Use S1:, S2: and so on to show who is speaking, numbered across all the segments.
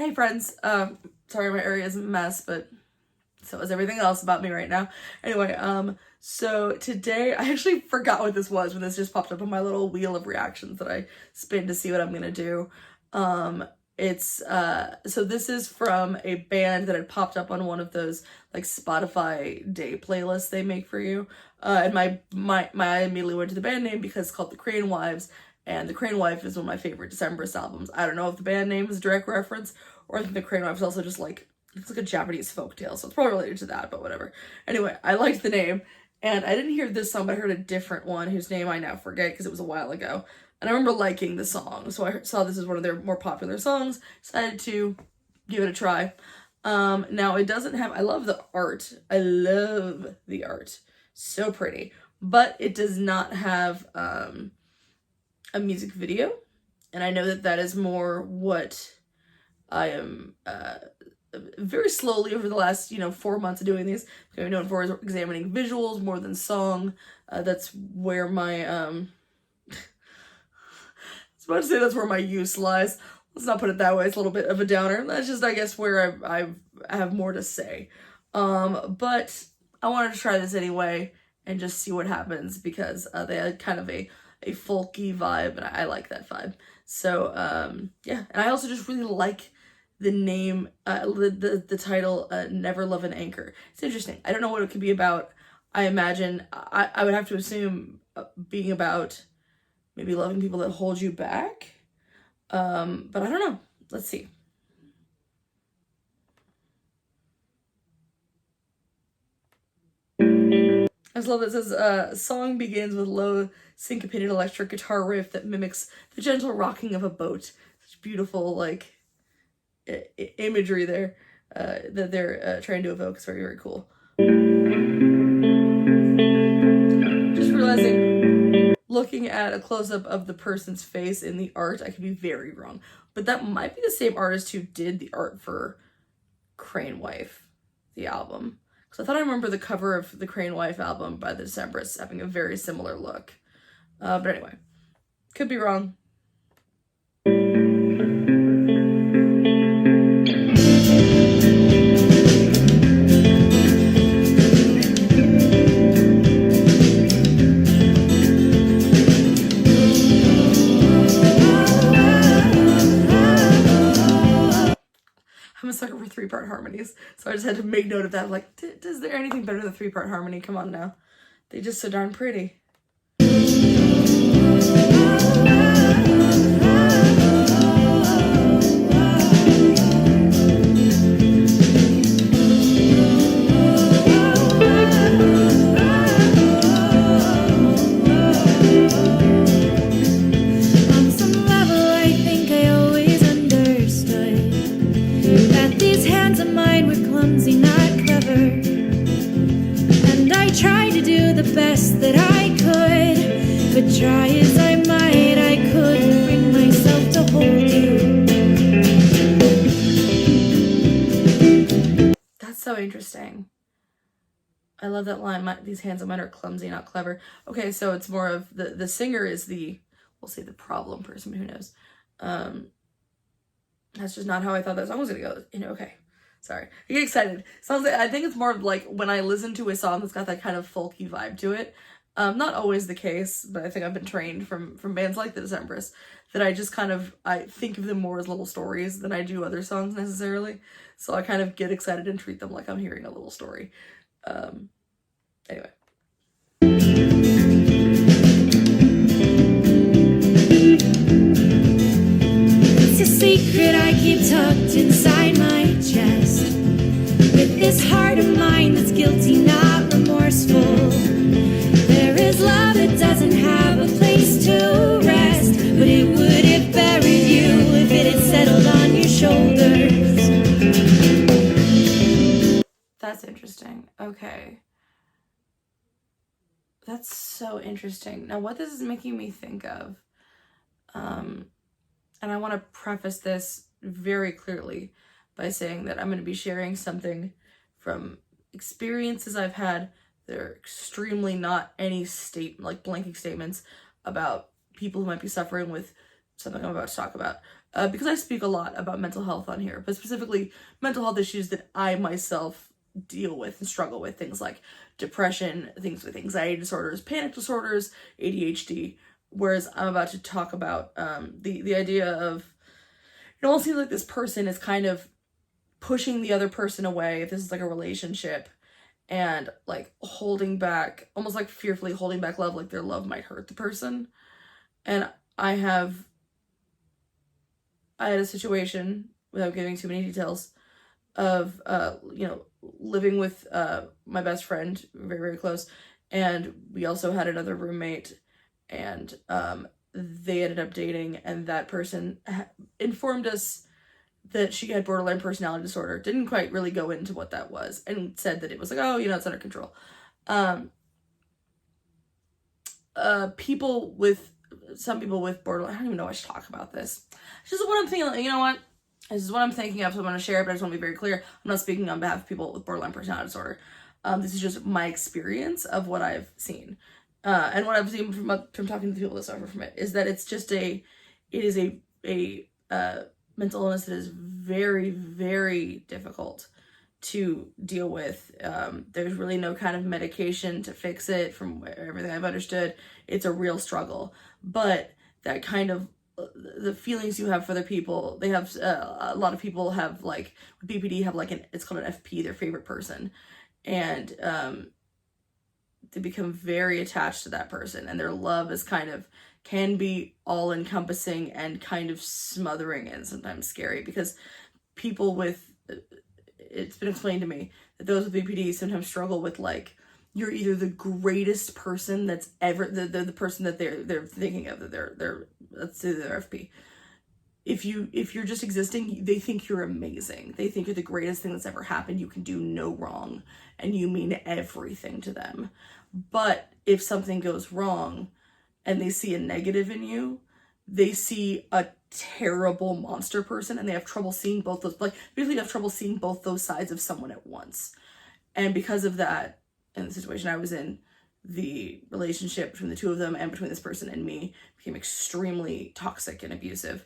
S1: Hey friends, sorry my area is a mess, but so is everything else about me right now. Anyway, so today I actually forgot what this was when this just popped up on my little wheel of reactions that I spin to see what I'm gonna do. So this is from a band that had popped up on one of those like Spotify day playlists they make for you. And my eye immediately went to the band name because it's called The Crane Wives, and The Crane Wife is one of my favorite Decemberist albums. I don't know if the band name is a direct reference, or I think The Crane Wife is also just like, it's like a Japanese folktale, so it's probably related to that, but whatever. Anyway, I liked the name, and I didn't hear this song, but I heard a different one whose name I now forget because it was a while ago. And I remember liking the song, so I saw this as one of their more popular songs, decided to give it a try. Now it doesn't have, I love the art. I love the art. So pretty. But it does not have a music video. And I know that that is more what I am very slowly over the last, 4 months of doing these. I'm known for examining visuals more than song. That's where my, I was about to say that's where my use lies. Let's not put it that way. It's a little bit of a downer. That's just, I guess, where I have more to say. But I wanted to try this anyway and just see what happens because they had kind of a folky vibe, and I like that vibe. So, yeah. And I also just really like the name, the title, Never Love an Anchor. It's interesting. I don't know what it could be about. I imagine, I would have to assume being about maybe loving people that hold you back. But I don't know. Let's see. I just love that it says, song begins with low syncopated electric guitar riff that mimics the gentle rocking of a boat. Such beautiful, like, imagery there that they're trying to evoke. It's very, very cool. Just realizing, looking at a close-up of the person's face in the art, I could be very wrong, but that might be the same artist who did the art for Crane Wife, the album. So I thought I remember the cover of the Crane Wife album by the Decemberists having a very similar look. But anyway, could be wrong. I'm a sucker for three-part harmonies, so I just had to make note of that. Like, is there anything better than three-part harmony? Come on now. They're just so darn pretty.
S2: Best that I could, but try as I might, I couldn't bring myself to hold you.
S1: That's so interesting. I love that line. These hands of mine are clumsy, not clever. Okay, so it's more of the singer is we'll say the problem person, who knows. That's just not how I thought that song was gonna go. Okay. Sorry, I get excited. Sounds like, I think it's more of like when I listen to a song that's got that kind of folky vibe to it. Not always the case, but I think I've been trained from bands like the Decemberists that I just I think of them more as little stories than I do other songs necessarily. So I kind of get excited and treat them like I'm hearing a little story. Anyway.
S2: It's a secret I keep tucked inside my chest. With this heart of mine that's guilty, not remorseful. There is love that doesn't have a place to rest, but it would have buried you if it had settled on your shoulders.
S1: That's interesting. Okay. That's so interesting. Now, what this is making me think of, and I want to preface this very clearly by saying that I'm going to be sharing something from experiences I've had that are extremely not any blanking statements about people who might be suffering with something I'm about to talk about. because I speak a lot about mental health on here, but specifically mental health issues that I myself deal with and struggle with, things like depression, things with anxiety disorders, panic disorders, ADHD. Whereas I'm about to talk about the idea of, it almost seems like this person is kind of pushing the other person away, if this is like a relationship, and like holding back, almost like fearfully holding back love, like their love might hurt the person. And I had a situation, without giving too many details, of living with my best friend, very, very close, and we also had another roommate, and they ended up dating, and that person informed us that she had borderline personality disorder. Didn't quite really go into what that was, and said that it was like, oh, it's under control. Some people with borderline, I don't even know why I should talk about this. It's just what I'm thinking, this is what I'm thinking of, so I'm going to share it, but I just want to be very clear. I'm not speaking on behalf of people with borderline personality disorder. This is just my experience of what I've seen. And what I've seen from talking to the people that suffer from it is that it is a mental illness that is very, very difficult to deal with. There's really no kind of medication to fix it, from everything I've understood. It's a real struggle. But that kind of, the feelings you have for other people, they have, a lot of people have, like, BPD have, like, it's called an FP, their favorite person. And they become very attached to that person, and their love is can be all encompassing and kind of smothering and sometimes scary, because people with, it's been explained to me that those with BPD sometimes struggle with, like, you're either the greatest person that's ever, the person that they're thinking of, that they're let's say they're FP. If you're just existing, they think you're amazing. They think you're the greatest thing that's ever happened. You can do no wrong, and you mean everything to them. But if something goes wrong and they see a negative in you, they see a terrible monster person, and they have trouble seeing both those, like, usually have trouble seeing both those sides of someone at once. And because of that, in the situation I was in, the relationship between the two of them and between this person and me became extremely toxic and abusive.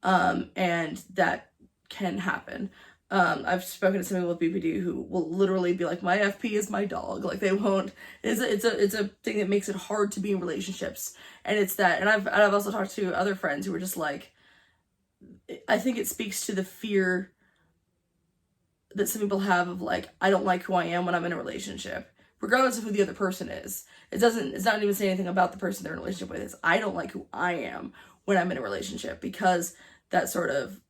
S1: And that can happen. I've spoken to some people with BPD who will literally be like, my FP is my dog. Like, they won't, it's a thing that makes it hard to be in relationships. And it's that, and I've also talked to other friends who were just like, I think it speaks to the fear that some people have of, like, I don't like who I am when I'm in a relationship, regardless of who the other person is. It's not even saying anything about the person they're in a relationship with. It's, I don't like who I am when I'm in a relationship, because that sort of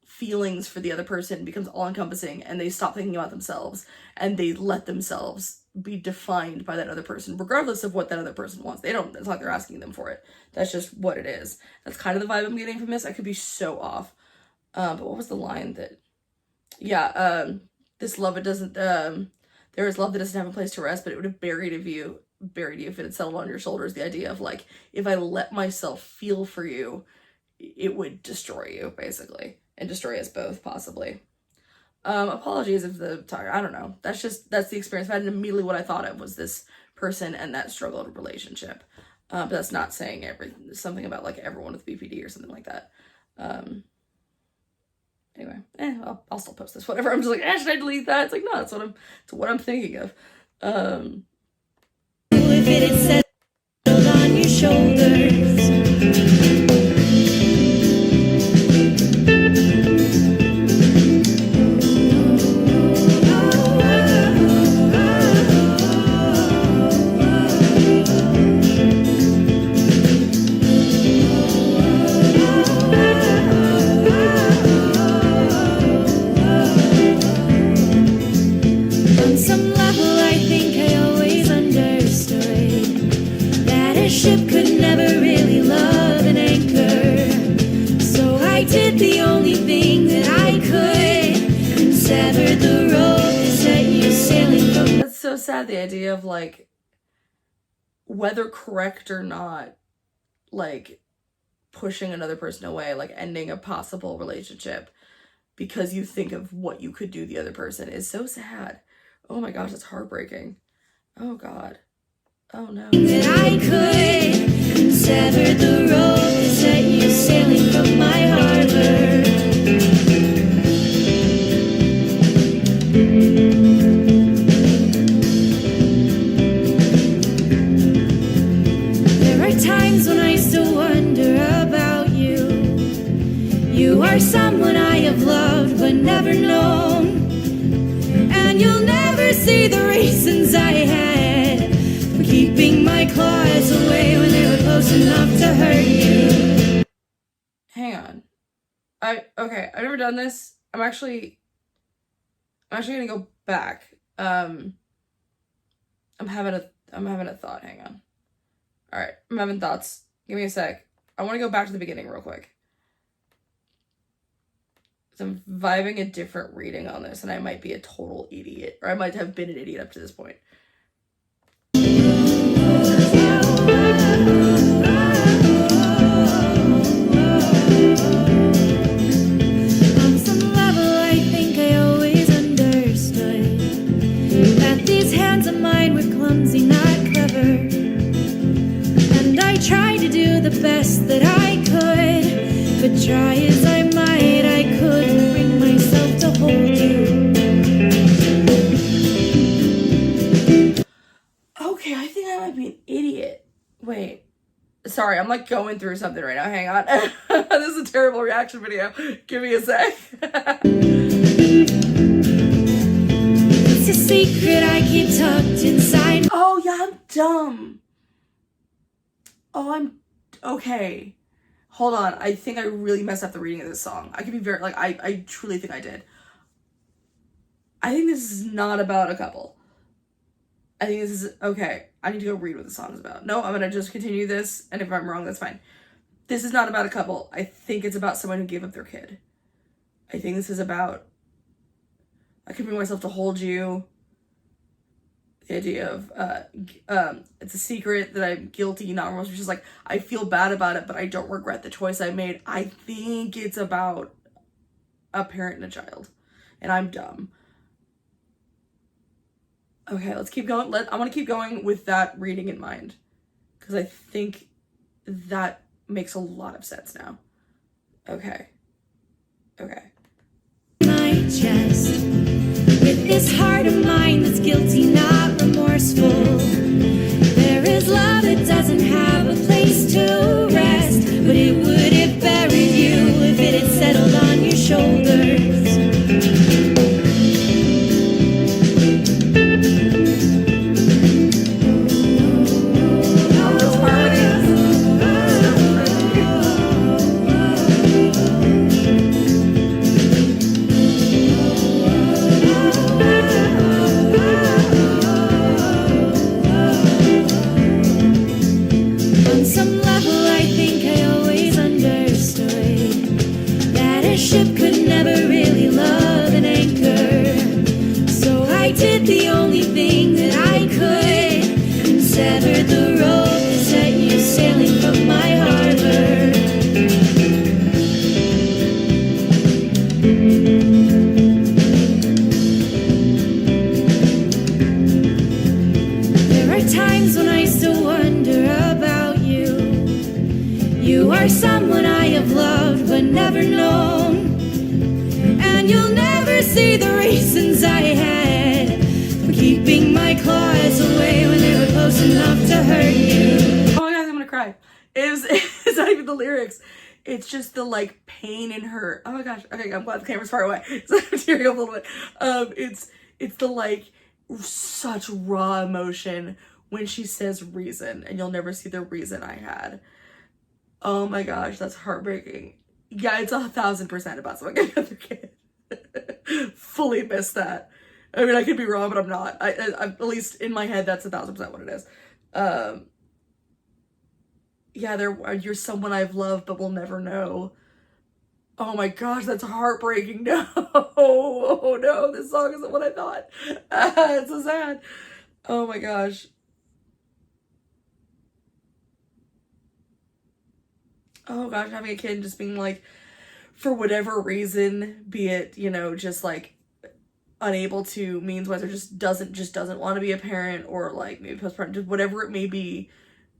S1: feelings for the other person becomes all encompassing, and they stop thinking about themselves, and they let themselves be defined by that other person, regardless of what that other person wants. It's not like they're asking them for it. That's just what it is. That's kind of the vibe I'm getting from this. I could be so off. But what was the line that, this love, it doesn't, there is love that doesn't have a place to rest, but it would have buried you if it had settled on your shoulders. The idea of, like, if I let myself feel for you, it would destroy you, basically, and destroy us both, possibly. Apologies if I don't know. That's the experience I've had, and immediately what I thought of was this person and that struggled relationship. But that's not saying something about, like, everyone with BPD or something like that. Anyway, I'll still post this, whatever. I'm just like, should I delete that? It's like, no, it's what I'm thinking of.
S2: If it had settled on your shoulders. On some level, I think I always understood that a ship could never really love an anchor. So I did the only thing that I could, and severed the rope that set you sailing from.
S1: That's so sad, the idea of, like, whether correct or not, like, pushing another person away, like, ending a possible relationship because you think of what you could do the other person is so sad. Oh my gosh, it's heartbreaking. Oh God. Oh no.
S2: That I could, and severed the rope that set you sailing from my harbor. There are times when I still wonder about you. You are someone I have loved but never known, and you'll never see the reasons I had for keeping my claws away when they were close enough to hurt you.
S1: Hang on. Okay, I've never done this. I'm actually gonna go back. I'm having a thought. Hang on. All right, I'm having thoughts. Give me a sec. I want to go back to the beginning real quick. So I'm vibing a different reading on this, and I might be a total idiot, or I might have been an idiot up to this point.
S2: On some level, I think I always understood that these hands of mine were clumsy, not clever. And I tried to do the best that I could, but try as I might, I couldn't bring myself to hold you.
S1: Okay, I think I might be an idiot. Wait. Sorry, I'm like going through something right now. Hang on. This is a terrible reaction video. Give me a sec.
S2: It's a secret I keep tucked inside.
S1: Oh, yeah, I'm dumb. Oh, I'm... Okay. Hold on. I think I really messed up the reading of this song. I could be very... Like, I truly think I did. I think this is not about a couple. I think this is... Okay. I need to go read what the song's about. No, I'm going to just continue this, and if I'm wrong, that's fine. This is not about a couple. I think it's about someone who gave up their kid. I think this is about... I can bring myself to hold you. The idea of, it's a secret that I'm guilty, not remorse, which is like, I feel bad about it, but I don't regret the choice I made. I think it's about a parent and a child, and I'm dumb. Okay, let's keep going. I want to keep going with that reading in mind, because I think that makes a lot of sense now. Okay.
S2: My chest with this heart of mine that's guilty, not remorseful. There is love that doesn't have a place to rest, but it would have buried you if it had settled on your shoulders. On some level, I think I always understood that a ship could never really love an anchor. So I did the only thing that I could and severed the rope that set you sailing from my harbor. There are times when I still wonder about you. You are someone I have loved but never known, and you'll never see the reasons I had for keeping my claws away when they were close enough to hurt you.
S1: Oh my gosh, I'm gonna cry. It's not even the lyrics. It's just the like pain in her. Oh my gosh. Okay, I'm glad the camera's far away. So I'm tearing up a little bit. It's the like such raw emotion when she says reason, and you'll never see the reason I had. Oh my gosh, that's heartbreaking. Yeah, it's 1,000% about someone getting another kid. Fully missed that. I mean, I could be wrong, but I'm not. I at least in my head, that's 1,000% what it is. Yeah, you're someone I've loved but will never know. Oh my gosh, that's heartbreaking. No, oh no, this song isn't what I thought. It's so sad. Oh my gosh. Oh gosh, having a kid and just being like, for whatever reason, be it, you know, just like unable to means-wise, or just doesn't want to be a parent, or like maybe postpartum, just whatever it may be,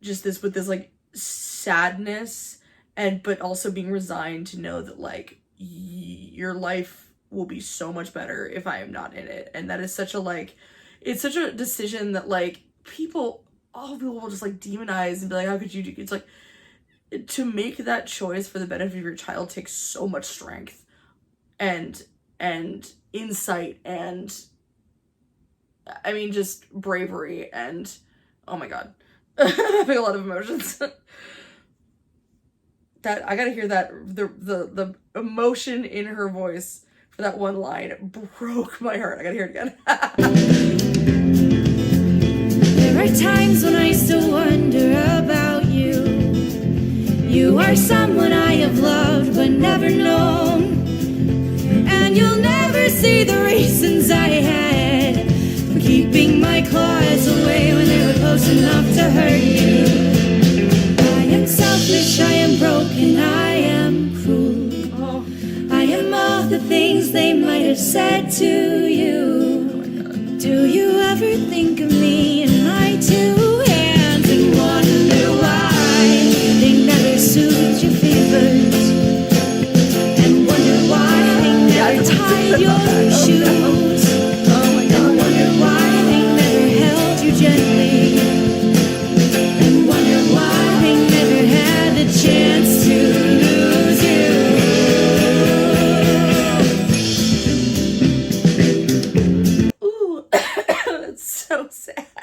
S1: just this with this like sadness but also being resigned to know that like your life will be so much better if I am not in it. And that is such a like, it's such a decision that like all people will just like demonize and be like, how could you do? It's like, to make that choice for the benefit of your child takes so much strength and insight and, I mean, just bravery and, oh my god. I'm having a lot of emotions. That, I gotta hear that, the emotion in her voice for that one line broke my heart. I gotta hear it again.
S2: There are times when I still wonder about you. You are someone I have loved but never known. And you'll never see the reasons I had for keeping my claws away when they were close enough to hurt you. I am selfish, I am broken, I am cruel.
S1: Oh.
S2: I am all the things they might have said to you. Do you ever think of me and my 2 hands and wonder why they never soothed your fevers? And wonder why they never tied your shoes?
S1: Oh my
S2: And wonder why they never held you gently? And wonder why they never had the chance to lose you?
S1: Ooh, that's so sad.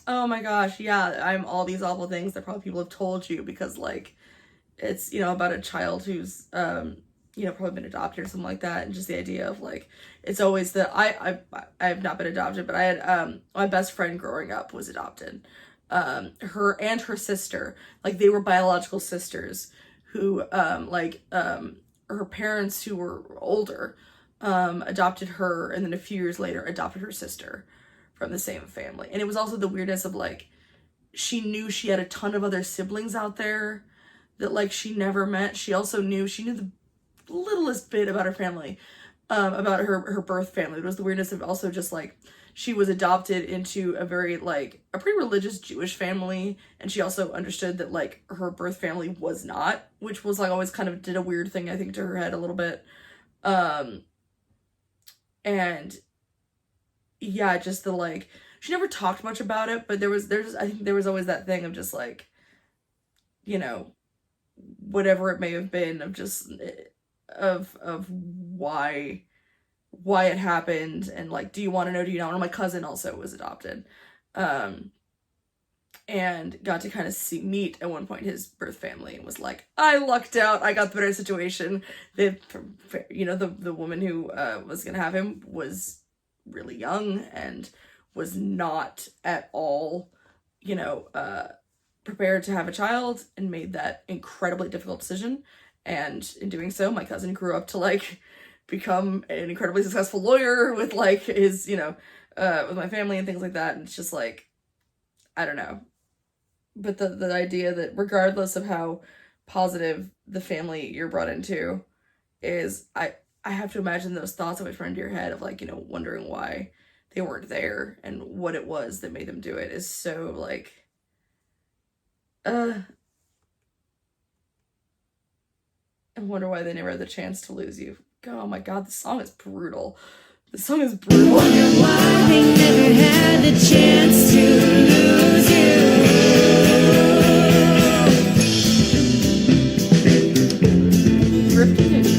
S1: Oh my gosh, yeah, I'm all these awful things that probably people have told you because, like, it's, you know, about a child who's, you know, probably been adopted or something like that, and just the idea of, like, it's always that I have not been adopted, but I had, my best friend growing up was adopted. Her and her sister, like, they were biological sisters who, her parents who were older, adopted her, and then a few years later adopted her sister from the same family. And it was also the weirdness of like, she knew she had a ton of other siblings out there that like she never met. She knew the littlest bit about her family, about her birth family. It was the weirdness of also just like, she was adopted into a very like a pretty religious Jewish family, and she also understood that like her birth family was not, which was like always kind of did a weird thing I think to her head a little bit. And yeah, just the like, she never talked much about it, but I think there was always that thing of just like, you know, whatever it may have been of just of why it happened, and like, do you want to know, do you not? And my cousin also was adopted, and got to kind of meet at one point his birth family, and was like, I lucked out, I got the better situation. You know, the woman who was gonna have him was really young and was not at all, you know, prepared to have a child, and made that incredibly difficult decision. And in doing so, my cousin grew up to like become an incredibly successful lawyer with like his, you know, with my family and things like that. And it's just like, I don't know. But the idea that regardless of how positive the family you're brought into is, I have to imagine those thoughts always run into your head of like, you know, wondering why they weren't there and what it was that made them do it is so like, I wonder why they never had the chance to lose you. Oh my god, this song is brutal. This song is brutal.
S2: Wonder why they never had the chance to lose you.
S1: Drifting into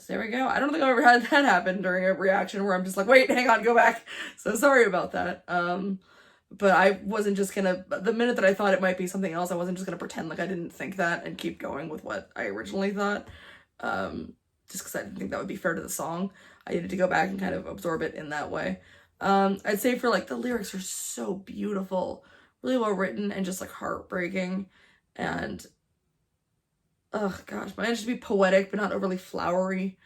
S1: there we go. I don't think I've ever had that happen during a reaction where I'm just like, wait, hang on, go back. So sorry about that. But I wasn't just gonna, the minute that I thought it might be something else, I wasn't just gonna pretend like I didn't think that and keep going with what I originally thought. just because I didn't think that would be fair to the song. I needed to go back and kind of absorb it in that way. I'd say for like the lyrics are so beautiful, really well written, and just like heartbreaking. And oh gosh, managed to be poetic but not overly flowery,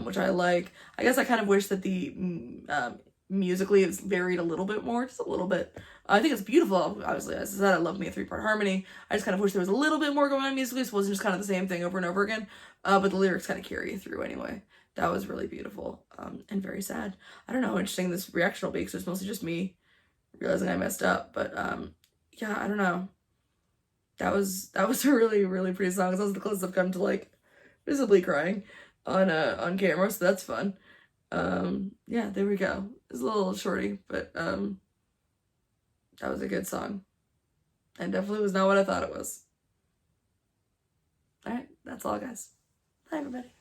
S1: which I like. I guess I kind of wish that the musically it's varied a little bit more, just a little bit. I think it's beautiful, obviously. As I said, I love me a 3-part harmony. I just kind of wish there was a little bit more going on musically, so it wasn't just kind of the same thing over and over again. But the lyrics kind of carry you through anyway. That was really beautiful, and very sad. I don't know how interesting this reaction will be, because it's mostly just me realizing I messed up. But yeah, I don't know. That was a really, really pretty song. That was the closest I've come to like visibly crying on camera, so that's fun. Yeah, there we go. It's a little shorty, but that was a good song. And definitely was not what I thought it was. Alright, that's all, guys. Bye, everybody.